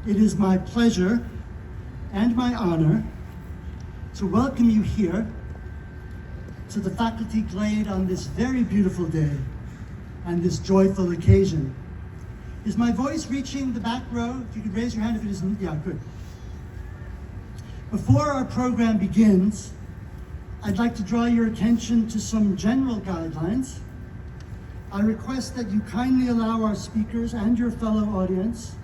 It is my pleasure and my honor to welcome you here to the faculty glade on this very beautiful day and this joyful occasion. Is my voice reaching the back row? If you could raise your hand if it isn't. Yeah, good. Before our program begins, I'd like to draw your attention to some general guidelines. I request that you kindly allow our speakers and your fellow audience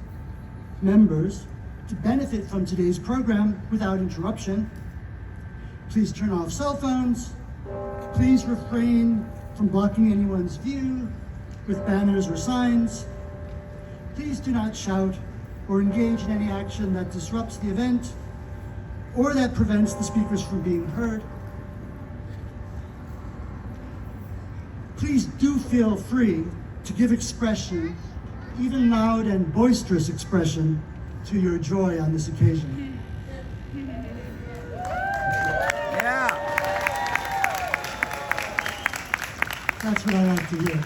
members to benefit from today's program without interruption. Please turn off cell phones. Please refrain from blocking anyone's view with banners or signs. Please do not shout or engage in any action that disrupts the event or that prevents the speakers from being heard. Please do feel free to give expression, even loud and boisterous expression, to your joy on this occasion. Yeah. That's what I like to hear.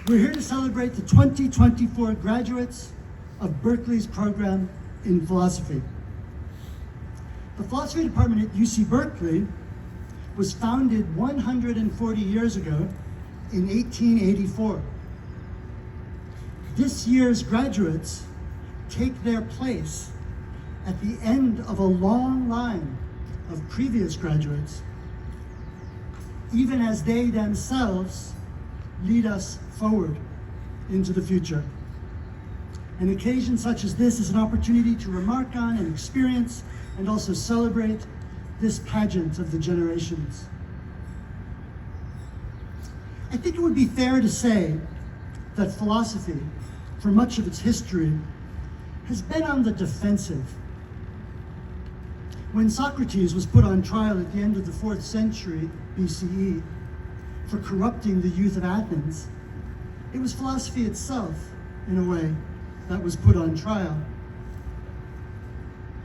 We're here to celebrate the 2024 graduates of Berkeley's program in philosophy. The philosophy department at UC Berkeley was founded 140 years ago in 1884. This year's graduates take their place at the end of a long line of previous graduates, even as they themselves lead us forward into the future. An occasion such as this is an opportunity to remark on and experience and also celebrate this pageant of the generations. I think it would be fair to say that philosophy, for much of its history, has been on the defensive. When Socrates was put on trial at the end of the 4th century BCE for corrupting the youth of Athens, it was philosophy itself, in a way, that was put on trial.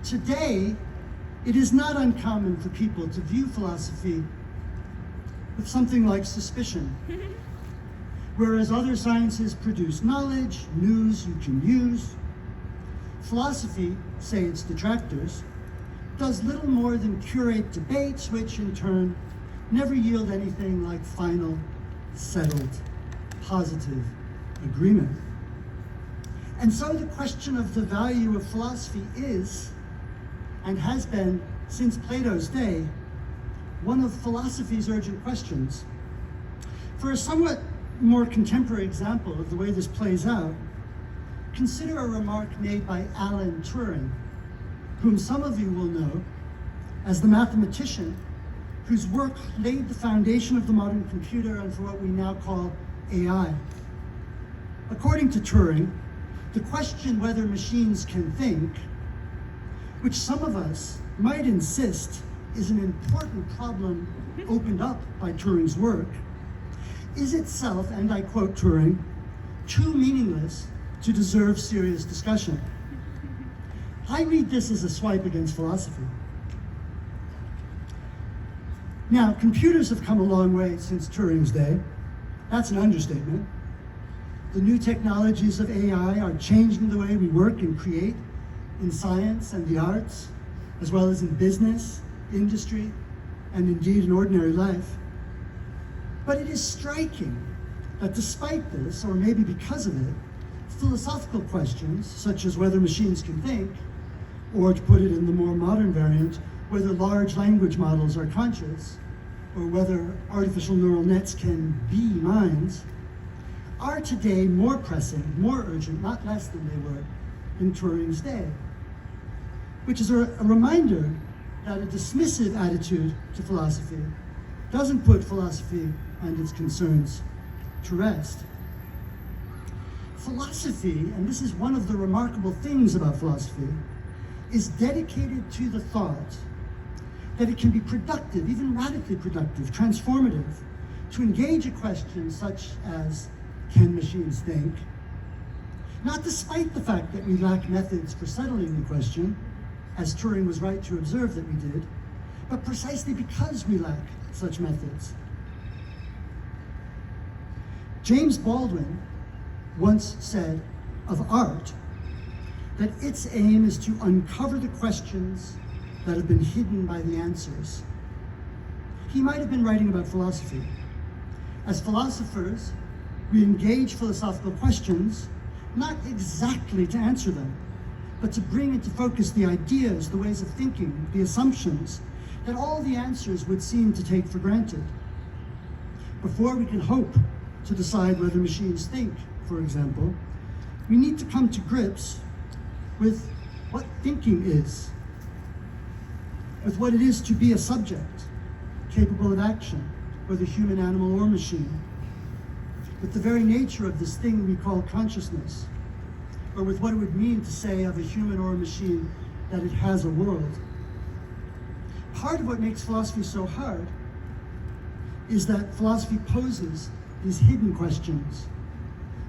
Today, it is not uncommon for people to view philosophy with something like suspicion. Whereas other sciences produce knowledge, news you can use, philosophy, say its detractors, does little more than curate debates, which in turn never yield anything like final, settled, positive agreement. And so the question of the value of philosophy is, and has been since Plato's day, one of philosophy's urgent questions. For a somewhat more contemporary example of the way this plays out, consider a remark made by Alan Turing, whom some of you will know as the mathematician whose work laid the foundation of the modern computer and for what we now call AI. According to Turing, the question whether machines can think, which some of us might insist is an important problem opened up by Turing's work, is itself, and I quote Turing, too meaningless to deserve serious discussion. I read this as a swipe against philosophy. Now, computers have come a long way since Turing's day. That's an understatement. The new technologies of AI are changing the way we work and create in science and the arts, as well as in business, industry, and indeed in ordinary life. But it is striking that despite this, or maybe because of it, philosophical questions, such as whether machines can think, or to put it in the more modern variant, whether large language models are conscious, or whether artificial neural nets can be minds, are today more pressing, more urgent, not less than they were in Turing's day. Which is a reminder that a dismissive attitude to philosophy doesn't put philosophy and its concerns to rest. Philosophy, and this is one of the remarkable things about philosophy, is dedicated to the thought that it can be productive, even radically productive, transformative, to engage a question such as, can machines think? Not despite the fact that we lack methods for settling the question, as Turing was right to observe that we did, but precisely because we lack such methods. James Baldwin once said of art that its aim is to uncover the questions that have been hidden by the answers. He might have been writing about philosophy. As philosophers, we engage philosophical questions not exactly to answer them, but to bring into focus the ideas, the ways of thinking, the assumptions that all the answers would seem to take for granted. Before we can hope to decide whether machines think, for example, we need to come to grips with what thinking is, with what it is to be a subject capable of action, whether human, animal, or machine, with the very nature of this thing we call consciousness, or with what it would mean to say of a human or a machine that it has a world. Part of what makes philosophy so hard is that philosophy poses these hidden questions.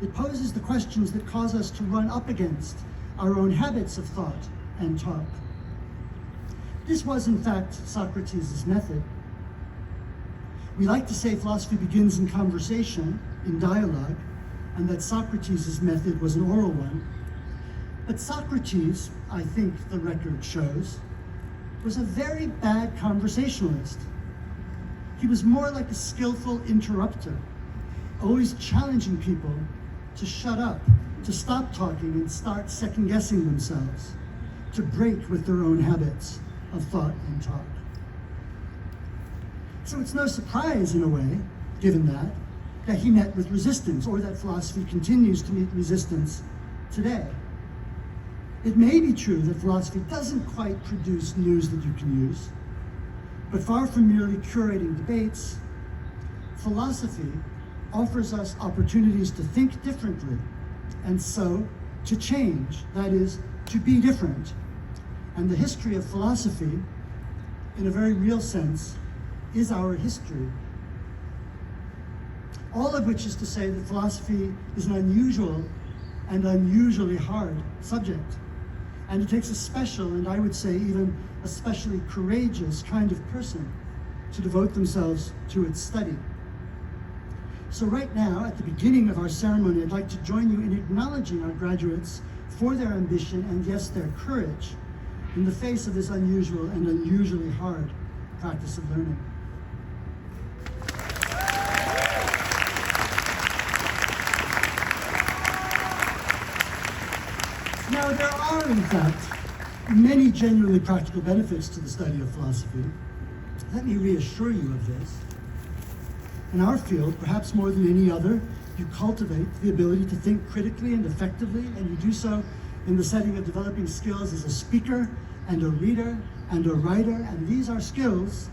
It poses the questions that cause us to run up against our own habits of thought and talk. This was, in fact, Socrates' method. We like to say philosophy begins in conversation, in dialogue, and that Socrates' method was an oral one. But Socrates, I think the record shows, was a very bad conversationalist. He was more like a skillful interrupter, always challenging people to shut up, to stop talking and start second-guessing themselves, to break with their own habits of thought and talk. So it's no surprise, in a way, given that he met with resistance, or that philosophy continues to meet resistance today. It may be true that philosophy doesn't quite produce news that you can use, but far from merely curating debates, philosophy offers us opportunities to think differently, and so to change, that is, to be different. And the history of philosophy, in a very real sense, is our history. All of which is to say that philosophy is an unusual and unusually hard subject. And it takes a special, and I would say even especially courageous kind of person to devote themselves to its study. So right now, at the beginning of our ceremony, I'd like to join you in acknowledging our graduates for their ambition and, yes, their courage in the face of this unusual and unusually hard practice of learning. Now, there are, in fact, many genuinely practical benefits to the study of philosophy. Let me reassure you of this. In our field, perhaps more than any other, you cultivate the ability to think critically and effectively, and you do so in the setting of developing skills as a speaker and a reader and a writer, and these are skills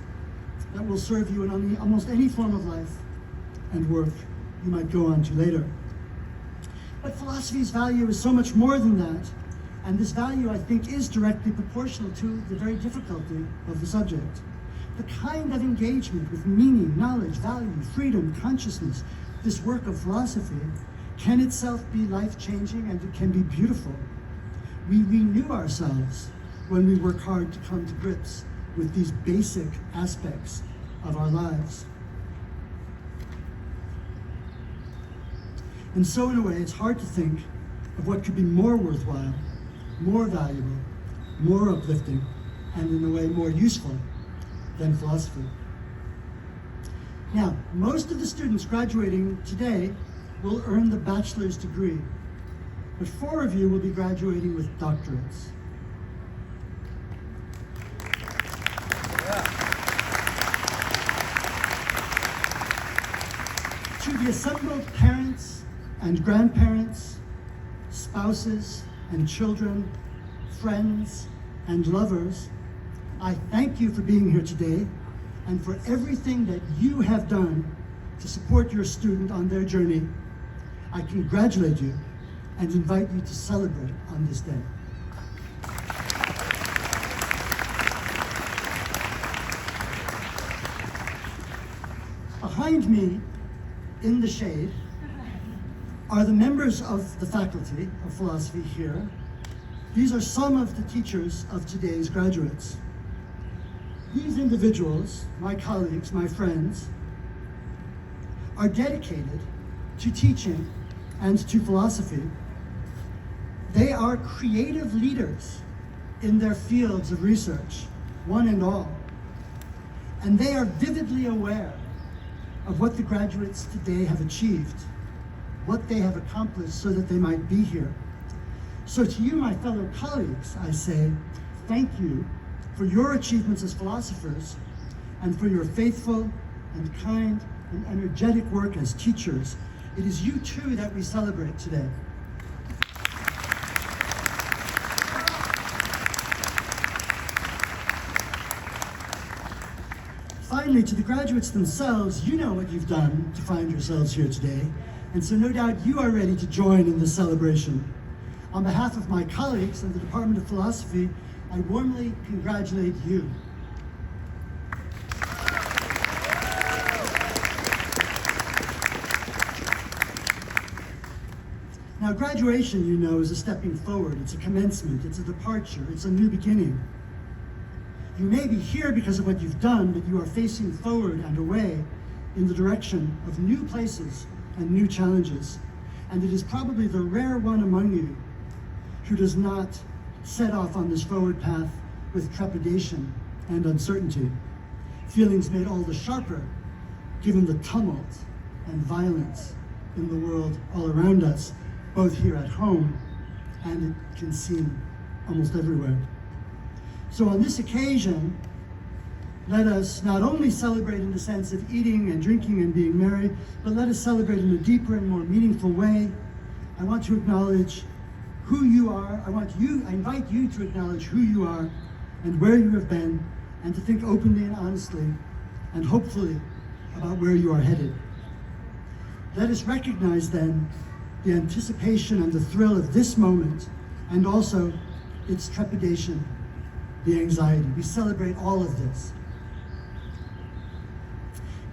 that will serve you in almost any form of life and work you might go on to later. But philosophy's value is so much more than that, and this value, I think, is directly proportional to the very difficulty of the subject. The kind of engagement with meaning, knowledge, value, freedom, consciousness, this work of philosophy, can itself be life-changing, and it can be beautiful. We renew ourselves when we work hard to come to grips with these basic aspects of our lives. And so, in a way, it's hard to think of what could be more worthwhile, more valuable, more uplifting, and in a way more useful than philosophy. Now, most of the students graduating today will earn the bachelor's degree, but 4 of you will be graduating with doctorates. To the assembled parents and grandparents, spouses and children, friends and lovers, I thank you for being here today and for everything that you have done to support your student on their journey. I congratulate you and invite you to celebrate on this day. Behind me, in the shade, are the members of the faculty of philosophy here. These are some of the teachers of today's graduates. These individuals, my colleagues, my friends, are dedicated to teaching and to philosophy, They are creative leaders in their fields of research, one and all. And they are vividly aware of what the graduates today have achieved, what they have accomplished so that they might be here. So to you, my fellow colleagues, I say, thank you for your achievements as philosophers and for your faithful and kind and energetic work as teachers. It is you too that we celebrate today. Finally, to the graduates themselves, you know what you've done to find yourselves here today, and so no doubt you are ready to join in this celebration. On behalf of my colleagues and the Department of Philosophy, I warmly congratulate you. Now, graduation, you know, is a stepping forward. It's a commencement. It's a departure. It's a new beginning. You may be here because of what you've done, but you are facing forward and away in the direction of new places and new challenges. And it is probably the rare one among you who does not set off on this forward path with trepidation and uncertainty, feelings made all the sharper given the tumult and violence in the world all around us, both here at home and it can seem almost everywhere. So on this occasion, let us not only celebrate in the sense of eating and drinking and being merry, but let us celebrate in a deeper and more meaningful way. I want to acknowledge who you are. I invite you to acknowledge who you are and where you have been, and to think openly and honestly and hopefully about where you are headed. Let us recognize then the anticipation and the thrill of this moment, and also its trepidation, the anxiety. We celebrate all of this.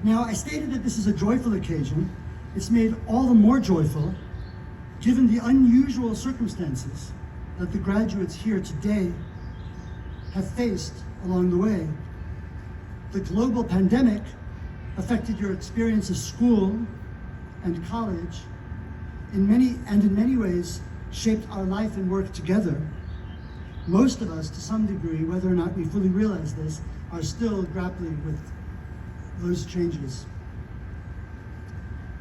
Now, I stated that this is a joyful occasion. It's made all the more joyful given the unusual circumstances that the graduates here today have faced along the way. The global pandemic affected your experience of school and college in many ways shaped our life and work together. Most of us, to some degree, whether or not we fully realize this, are still grappling with those changes.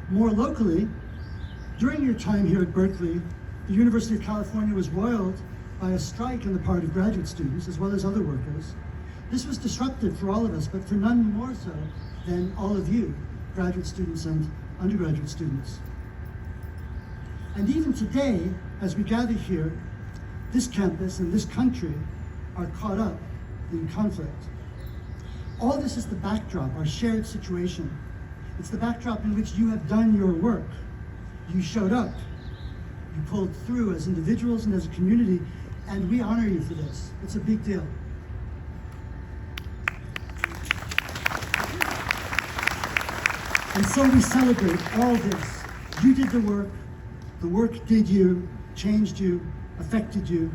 More locally, during your time here at Berkeley, the University of California was roiled by a strike on the part of graduate students as well as other workers. This was disruptive for all of us, but for none more so than all of you, graduate students and undergraduate students. And even today, as we gather here, this campus and this country are caught up in conflict. All this is the backdrop, our shared situation. It's the backdrop in which you have done your work. You showed up. You pulled through as individuals and as a community, and we honor you for this. It's a big deal. And so we celebrate all this. You did the work did you, changed you, affected you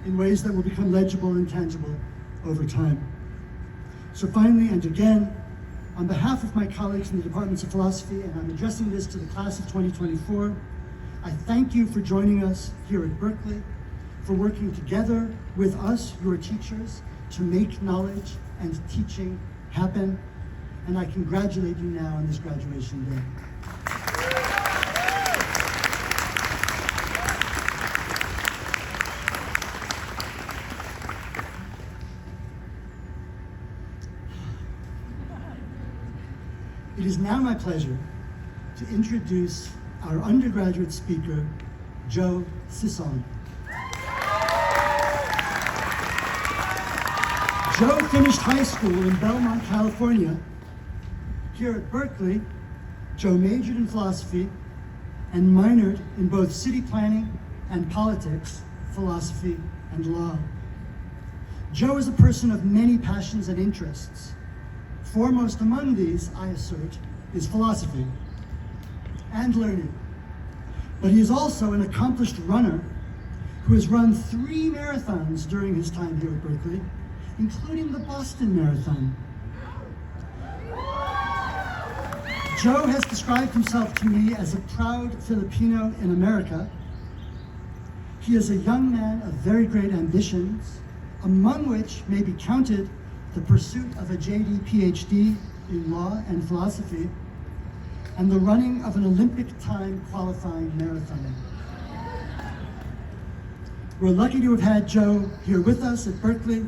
in ways that will become legible and tangible over time. So finally, and again, on behalf of my colleagues in the departments of philosophy, and I'm addressing this to the class of 2024, I thank you for joining us here at Berkeley, for working together with us, your teachers, to make knowledge and teaching happen, and I congratulate you now on this graduation day. It is now my pleasure to introduce our undergraduate speaker, Joe Sison. Joe finished high school in Belmont, California. Here at Berkeley, Joe majored in philosophy and minored in both city planning and politics, philosophy and law. Joe is a person of many passions and interests. Foremost among these, I assert, is philosophy and learning. But he is also an accomplished runner who has run 3 marathons during his time here at Berkeley, including the Boston Marathon. Joe has described himself to me as a proud Filipino in America. He is a young man of very great ambitions, among which may be counted the pursuit of a JD PhD in law and philosophy, and the running of an Olympic time qualifying marathon. We're lucky to have had Joe here with us at Berkeley,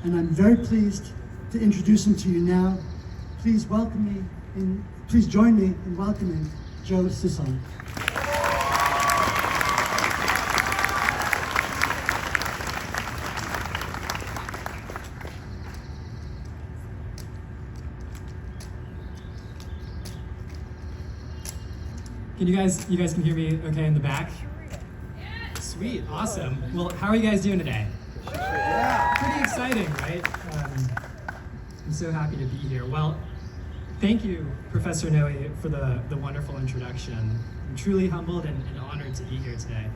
and I'm very pleased to introduce him to you now. Please join me in welcoming Joe Sison. Can you guys can hear me okay in the back? Sweet, awesome. Well, how are you guys doing today? Pretty exciting, right? I'm so happy to be here. Well, thank you, Professor Noe, for the wonderful introduction. I'm truly humbled and honored to be here today.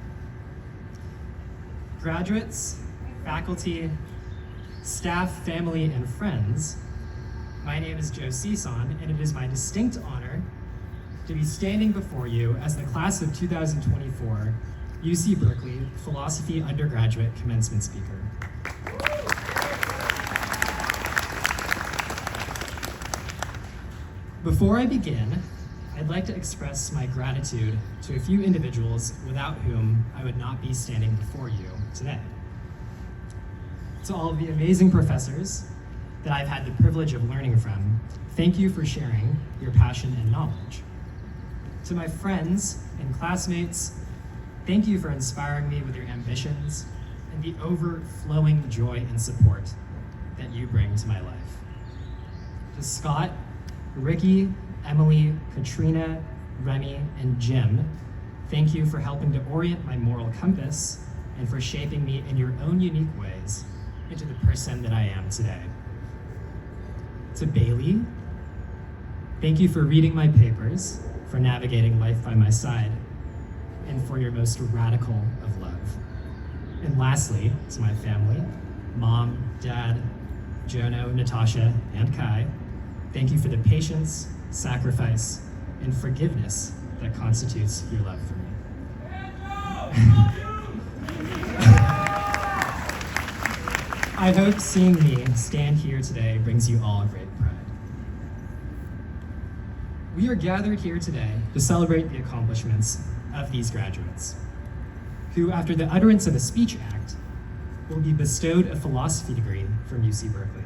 Graduates, faculty, staff, family, and friends, my name is Joe Sison, and it is my distinct honor to be standing before you as the class of 2024 UC Berkeley Philosophy Undergraduate Commencement Speaker. Before I begin, I'd like to express my gratitude to a few individuals without whom I would not be standing before you today. To all of the amazing professors that I've had the privilege of learning from, thank you for sharing your passion and knowledge. To my friends and classmates, thank you for inspiring me with your ambitions and the overflowing joy and support that you bring to my life. To Scott, Ricky, Emily, Katrina, Remy, and Jim, thank you for helping to orient my moral compass and for shaping me in your own unique ways into the person that I am today. To Bailey, thank you for reading my papers, for navigating life by my side, and for your most radical of love. And lastly, to my family, Mom, Dad, Jono, Natasha, and Kai, thank you for the patience, sacrifice, and forgiveness that constitutes your love for me. I hope seeing me stand here today brings you all great pride. We are gathered here today to celebrate the accomplishments of these graduates, who, after the utterance of a speech act, will be bestowed a philosophy degree from UC Berkeley.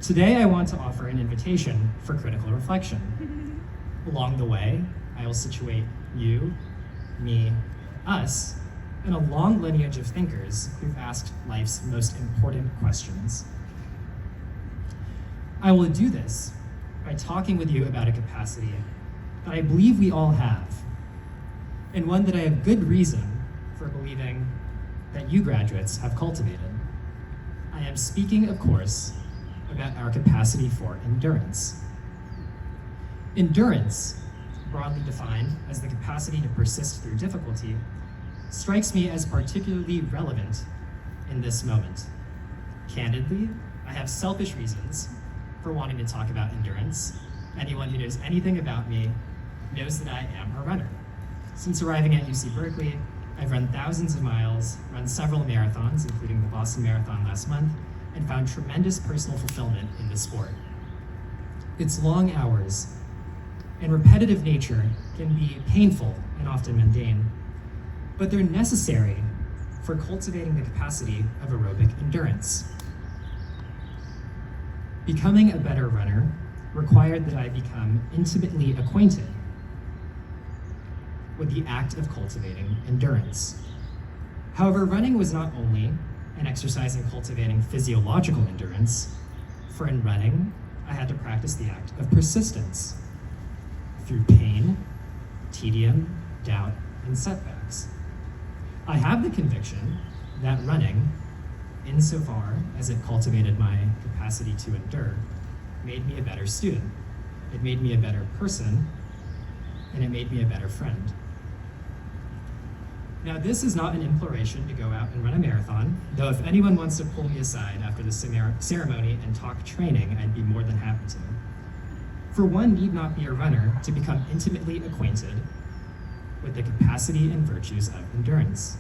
Today, I want to offer an invitation for critical reflection. Along the way, I will situate you, me, us, in a long lineage of thinkers who've asked life's most important questions. I will do this by talking with you about a capacity that I believe we all have, and one that I have good reason for believing that you graduates have cultivated. I am speaking, of course, about our capacity for endurance. Endurance, broadly defined as the capacity to persist through difficulty, strikes me as particularly relevant in this moment. Candidly, I have selfish reasons for wanting to talk about endurance. Anyone who knows anything about me knows that I am a runner. Since arriving at UC Berkeley, I've run thousands of miles, run several marathons, including the Boston Marathon last month, and found tremendous personal fulfillment in the sport. Its long hours and repetitive nature can be painful and often mundane, but they're necessary for cultivating the capacity of aerobic endurance. Becoming a better runner required that I become intimately acquainted with the act of cultivating endurance. However, running was not only an exercise in cultivating physiological endurance, for in running, I had to practice the act of persistence through pain, tedium, doubt, and setbacks. I have the conviction that running, insofar as it cultivated my capacity to endure, made me a better student. It made me a better person, and it made me a better friend. Now, this is not an imploration to go out and run a marathon, though if anyone wants to pull me aside after the ceremony and talk training, I'd be more than happy to. For one need not be a runner to become intimately acquainted with the capacity and virtues of endurance.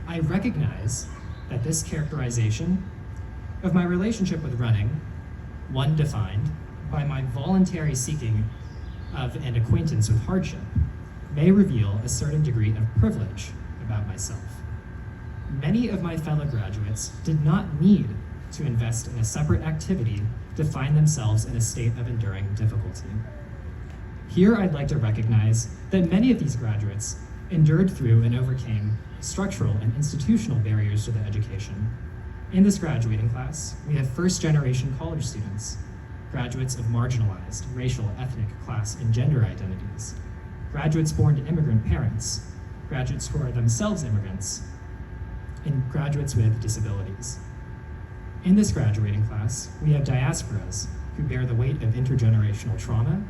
I recognize that this characterization of my relationship with running, one defined by my voluntary seeking of an acquaintance with hardship, may reveal a certain degree of privilege about myself. Many of my fellow graduates did not need to invest in a separate activity to find themselves in a state of enduring difficulty. Here I'd like to recognize that many of these graduates endured through and overcame structural and institutional barriers to their education. In this graduating class, we have first-generation college students, graduates of marginalized racial, ethnic, class, and gender identities, graduates born to immigrant parents, graduates who are themselves immigrants, and graduates with disabilities. In this graduating class, we have diasporas who bear the weight of intergenerational trauma.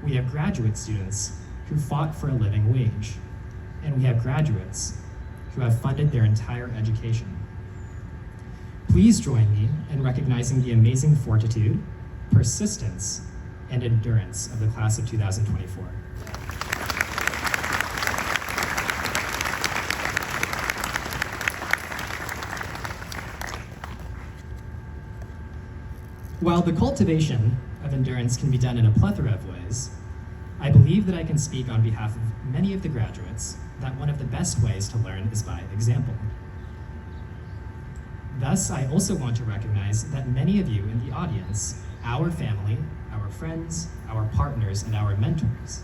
We have graduate students who fought for a living wage. And we have graduates who have funded their entire education. Please join me in recognizing the amazing fortitude, persistence, and endurance of the class of 2024. While the cultivation of endurance can be done in a plethora of ways, I believe that I can speak on behalf of many of the graduates that one of the best ways to learn is by example. Thus, I also want to recognize that many of you in the audience, our family, our friends, our partners, and our mentors,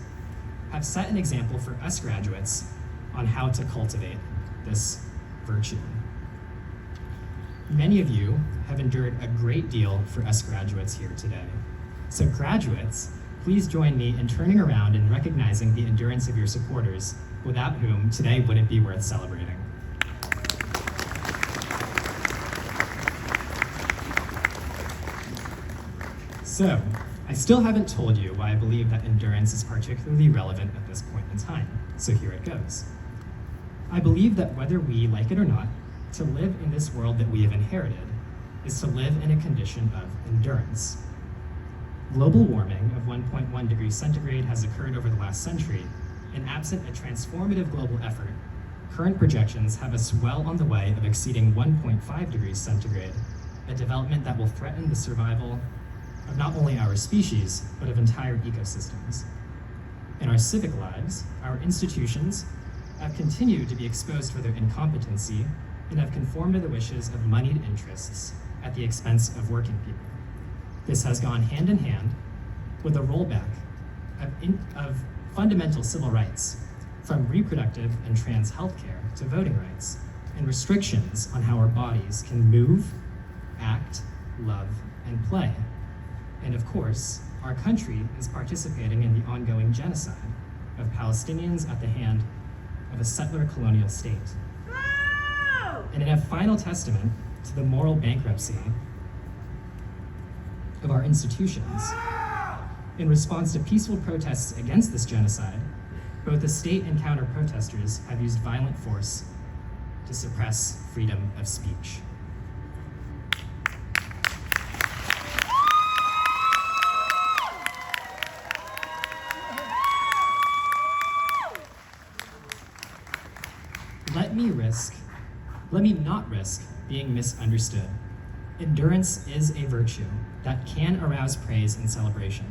have set an example for us graduates on how to cultivate this virtue. Many of you have endured a great deal for us graduates here today. So graduates, please join me in turning around and recognizing the endurance of your supporters, without whom today wouldn't be worth celebrating. So, I still haven't told you why I believe that endurance is particularly relevant at this point in time, so here it goes. I believe that whether we like it or not, to live in this world that we have inherited is to live in a condition of endurance. Global warming of 1.1 degrees centigrade has occurred over the last century, and absent a transformative global effort, current projections have us well on the way of exceeding 1.5 degrees centigrade, a development that will threaten the survival of not only our species, but of entire ecosystems. In our civic lives, our institutions have continued to be exposed for their incompetency and have conformed to the wishes of moneyed interests at the expense of working people. This has gone hand in hand with a rollback of fundamental civil rights, from reproductive and trans healthcare to voting rights, and restrictions on how our bodies can move, act, love, and play. And of course, our country is participating in the ongoing genocide of Palestinians at the hand of a settler colonial state. And in a final testament to the moral bankruptcy of our institutions, in response to peaceful protests against this genocide, both the state and counter-protesters have used violent force to suppress freedom of speech. Let me not risk being misunderstood. Endurance is a virtue that can arouse praise and celebration.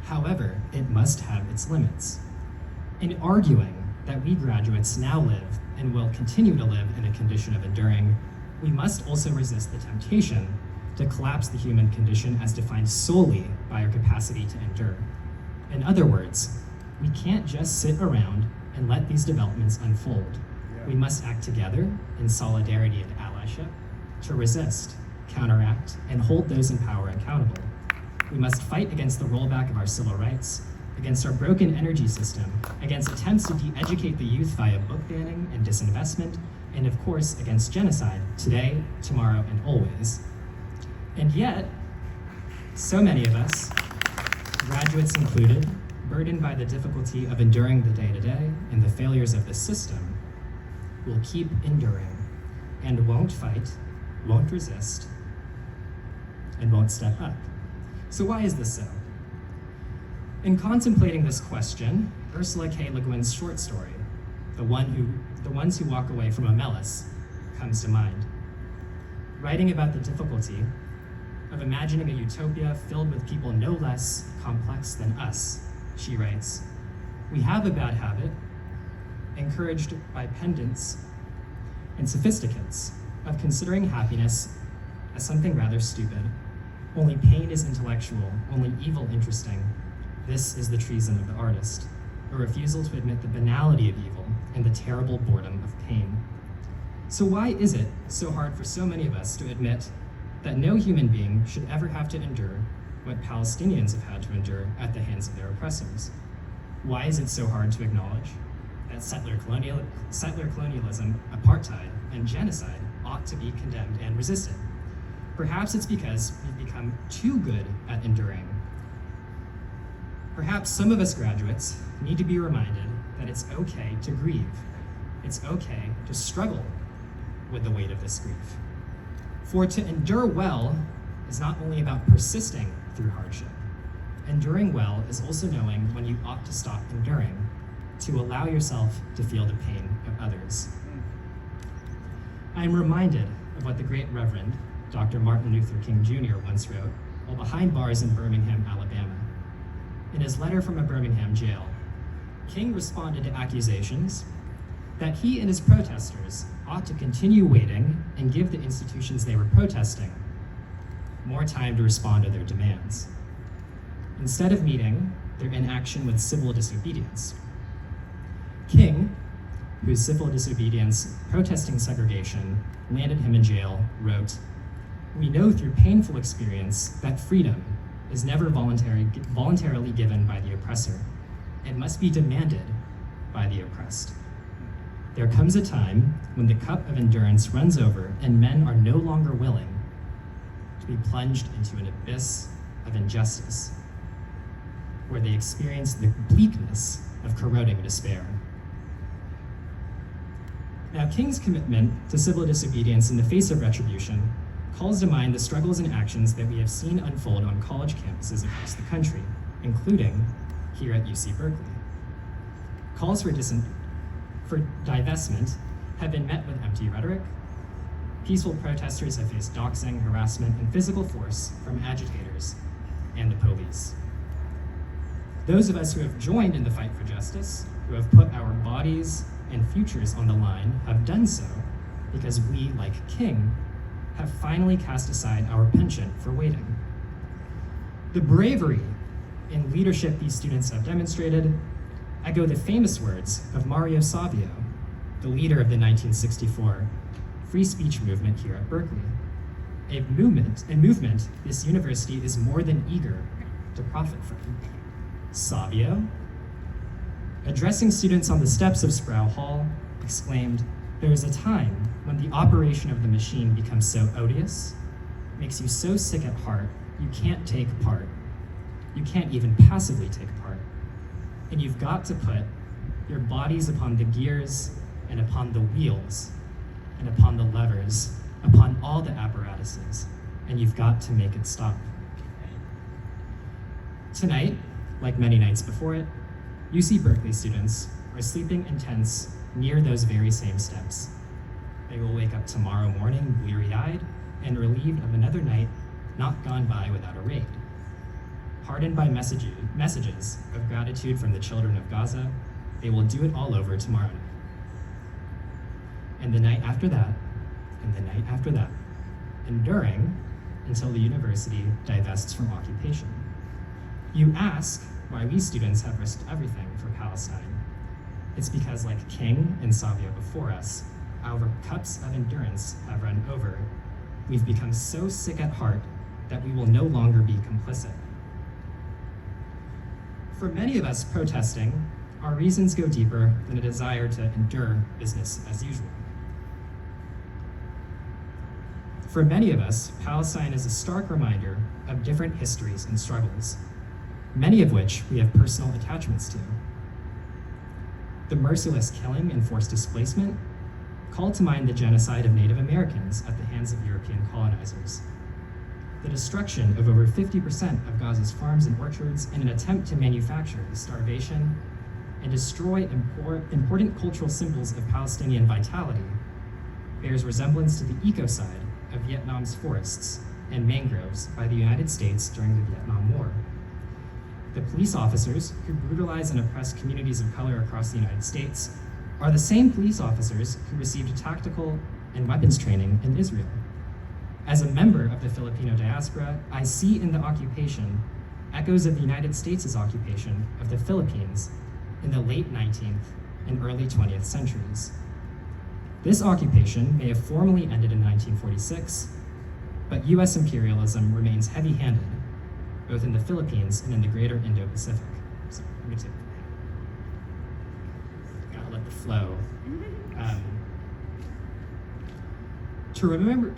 However, it must have its limits. In arguing that we graduates now live and will continue to live in a condition of enduring, we must also resist the temptation to collapse the human condition as defined solely by our capacity to endure. In other words, we can't just sit around and let these developments unfold. We must act together in solidarity and allyship to resist, counteract, and hold those in power accountable. We must fight against the rollback of our civil rights, against our broken energy system, against attempts to de-educate the youth via book banning and disinvestment, and of course, against genocide today, tomorrow, and always. And yet, so many of us, graduates included, burdened by the difficulty of enduring the day-to-day and the failures of the system, will keep enduring and won't fight, won't resist, and won't step up. So why is this so? In contemplating this question, Ursula K. Le Guin's short story, the ones who walk away from Melis, comes to mind. Writing about the difficulty of imagining a utopia filled with people no less complex than us, she writes, "We have a bad habit, encouraged by pedants and sophisticates, of considering happiness as something rather stupid. Only pain is intellectual, only evil interesting. This is the treason of the artist, a refusal to admit the banality of evil and the terrible boredom of pain." So why is it so hard for so many of us to admit that no human being should ever have to endure what Palestinians have had to endure at the hands of their oppressors? Why is it so hard to acknowledge that settler colonialism, apartheid, and genocide ought to be condemned and resisted? Perhaps it's because we've become too good at enduring. Perhaps some of us graduates need to be reminded that it's okay to grieve. It's okay to struggle with the weight of this grief. For to endure well is not only about persisting through hardship. Enduring well is also knowing when you ought to stop enduring, to allow yourself to feel the pain of others. I am reminded of what the great Reverend Dr. Martin Luther King Jr. once wrote while behind bars in Birmingham, Alabama. In his letter from a Birmingham jail, King responded to accusations that he and his protesters ought to continue waiting and give the institutions they were protesting more time to respond to their demands, instead of meeting their inaction with civil disobedience. King, whose civil disobedience protesting segregation landed him in jail, wrote, "We know through painful experience that freedom is never voluntarily given by the oppressor. It must be demanded by the oppressed. There comes a time when the cup of endurance runs over and men are no longer willing to be plunged into an abyss of injustice, where they experience the bleakness of corroding despair." Now, King's commitment to civil disobedience in the face of retribution calls to mind the struggles and actions that we have seen unfold on college campuses across the country, including here at UC Berkeley. Calls for divestment have been met with empty rhetoric. Peaceful protesters have faced doxing, harassment, and physical force from agitators and the police. Those of us who have joined in the fight for justice, who have put our bodies and futures on the line, have done so because we, like King, have finally cast aside our penchant for waiting. The bravery and leadership these students have demonstrated echo the famous words of Mario Savio, the leader of the 1964 free speech movement here at Berkeley, a movement this university is more than eager to profit from. Savio, addressing students on the steps of Sproul Hall, exclaimed, "There is a time when the operation of the machine becomes so odious, makes you so sick at heart, you can't take part. You can't even passively take part. And you've got to put your bodies upon the gears and upon the wheels and upon the levers, upon all the apparatuses, and you've got to make it stop." Tonight, like many nights before it, UC Berkeley students are sleeping in tents near those very same steps. They will wake up tomorrow morning bleary-eyed and relieved of another night not gone by without a raid. Hardened by messages of gratitude from the children of Gaza, they will do it all over tomorrow night. And the night after that, and the night after that, enduring until the university divests from occupation. You ask why we students have risked everything for Palestine. It's because, like King and Savio before us, our cups of endurance have run over. We've become so sick at heart that we will no longer be complicit. For many of us protesting, our reasons go deeper than a desire to endure business as usual. For many of us, Palestine is a stark reminder of different histories and struggles, many of which we have personal attachments to. The merciless killing and forced displacement call to mind the genocide of Native Americans at the hands of European colonizers. The destruction of over 50% of Gaza's farms and orchards in an attempt to manufacture the starvation and destroy important cultural symbols of Palestinian vitality bears resemblance to the ecocide of Vietnam's forests and mangroves by the United States during the Vietnam War. The police officers who brutalize and oppress communities of color across the United States are the same police officers who received tactical and weapons training in Israel. As a member of the Filipino diaspora, I see in the occupation echoes of the United States' occupation of the Philippines in the late 19th and early 20th centuries. This occupation may have formally ended in 1946, but US imperialism remains heavy-handed, both in the Philippines and in the greater Indo-Pacific. So let me take gotta let the flow. To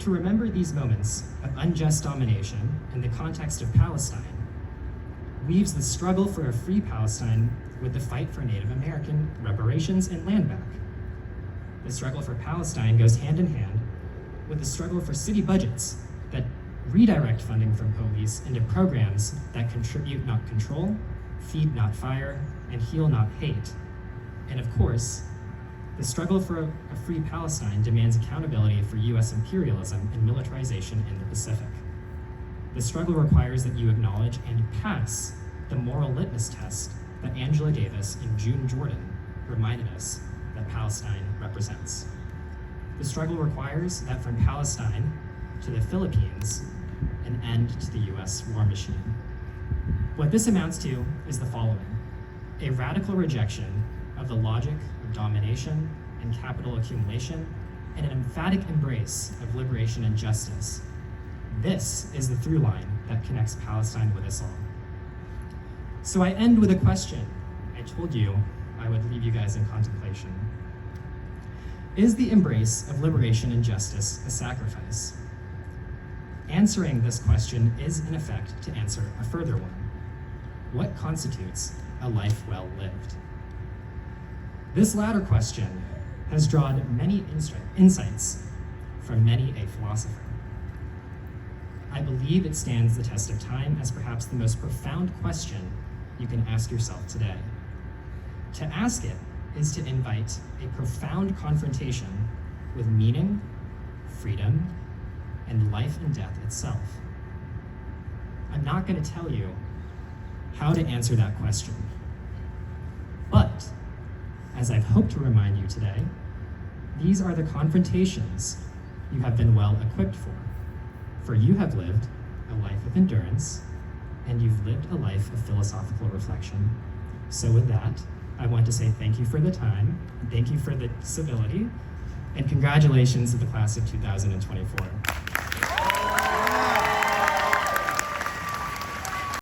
remember these moments of unjust domination in the context of Palestine weaves the struggle for a free Palestine with the fight for Native American reparations and land back. The struggle for Palestine goes hand in hand with the struggle for city budgets that redirect funding from police into programs that contribute, not control, feed, not fire, and heal, not hate. And of course, the struggle for a free Palestine demands accountability for US imperialism and militarization in the Pacific. The struggle requires that you acknowledge and pass the moral litmus test that Angela Davis and June Jordan reminded us that Palestine represents. The struggle requires that from Palestine to the Philippines, an end to the US war machine. What this amounts to is the following: a radical rejection of the logic of domination and capital accumulation, and an emphatic embrace of liberation and justice. This is the through line that connects Palestine with us all. So I end with a question I told you I would leave you guys in contemplation. Is the embrace of liberation and justice a sacrifice? Answering this question is, in effect, to answer a further one. What constitutes a life well lived? This latter question has drawn many insights from many a philosopher. I believe it stands the test of time as perhaps the most profound question you can ask yourself today. To ask it is to invite a profound confrontation with meaning, freedom, and life and death itself. I'm not going to tell you how to answer that question, but as I've hoped to remind you today, these are the confrontations you have been well equipped for you have lived a life of endurance, and you've lived a life of philosophical reflection. So with that, I want to say thank you for the time, thank you for the civility, and congratulations to the class of 2024.